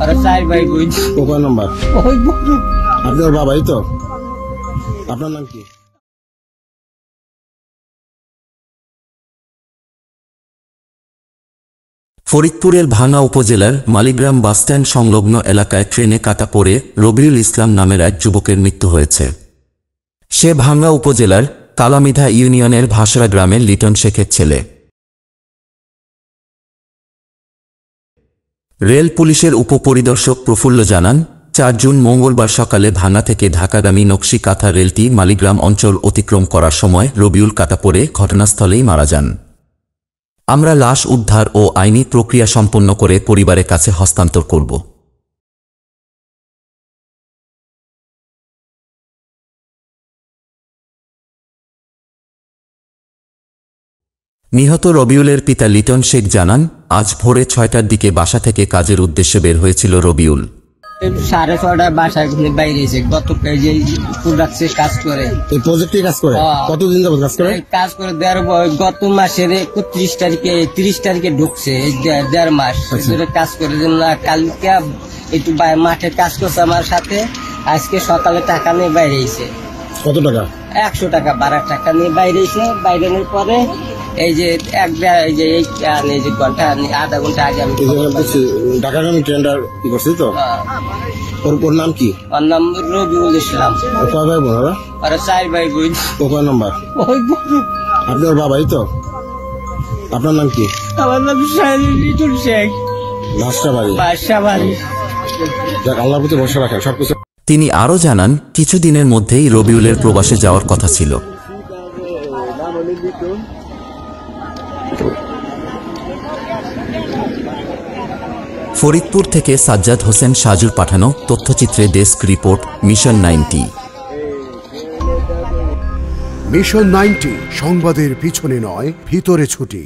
আরে চার ভাই বোন। কয় নাম্বার? ওই বড়। আপনার বাবাই তো? আপনার নাম কি? ফরিদপুরের ভাঙ্গা উপজেলার মালিগ্রাম বাসস্ট্যান্ড সংলগ্ন এলাকায় ট্রেনে কাটা পড়ে রবিউল ইসলাম নামের এক যুবকের মৃত্যু হয়েছে। সে ভাঙ্গা উপজেলার কালামিধা ইউনিয়নের ভাসরা গ্রামের লিটন শেখের ছেলে। রেল পুলিশের উপপরিদর্শক প্রফুল্ল জানান, ৪ জুন মঙ্গলবার সকালে ভাঙ্গা থেকে ঢাকাগামী নকশি কাঁথা রেলটি মালিগ্রাম অঞ্চল অতিক্রম করার সময় রবিউল কাটা পড়ে ঘটনাস্থলেই মারা যান। আমরা লাশ উদ্ধার ও আইনি প্রক্রিয়া সম্পন্ন করে পরিবারের কাছে হস্তান্তর করব। নিহত রবিউলের পিতা লিটন শেখ জানান, আজ ভোরে ৬টার দিকে বাসা থেকে কাজের উদ্দেশ্যে বের হয়েছিল রবিউল। 6:30 বাসায় বাইরে এসে গত যে প্রোডাক্টে কাজ করে, এই প্রজেক্টে কাজ করে কতদিন যাবত কাজ করে? কাজ করে গত মাসের 31 তারিখে 30 তারিখে ঢুকছে, 1.5 মাস ধরে কাজ করে। কালকে একটু মাঠে কাজ করছে আমার সাথে, আজকে সকালে টাকা নিয়ে বাইরে এসে। কত টাকা? 100 টাকা 12 টাকা নিয়ে বাইরে এসে, বাইরের পরে এই যে এই যে ঘন্টা আধা ঘন্টা আগে আমি ঢাকাগামী ট্রেনটা কি করছি তো? ওর নাম কি? ওর নাম রবিউল ইসলাম। কয় ভাই বোন? ওরা 4 ভাই বোন। কয় নাম্বার? ওই বড়। আপনার বাবাই তো? আপনার নাম কি? আমার নাম লিটন শেখ। বাসা বাড়ি। যাক, আল্লাহর প্রতি ভরসা রাখেন সবকিছু। তিনি আরও জানান, কিছুদিনের মধ্যেই রবিউলের প্রবাসে যাওয়ার কথা ছিল। ফরিদপুর থেকে সাজ্জাদ হোসেন সাজুর পাঠানো তথ্যচিত্রে ডেস্ক রিপোর্ট, মিশন 90। মিশন 90 সংবাদের পিছনে নয়, ভিতরে ছুটি।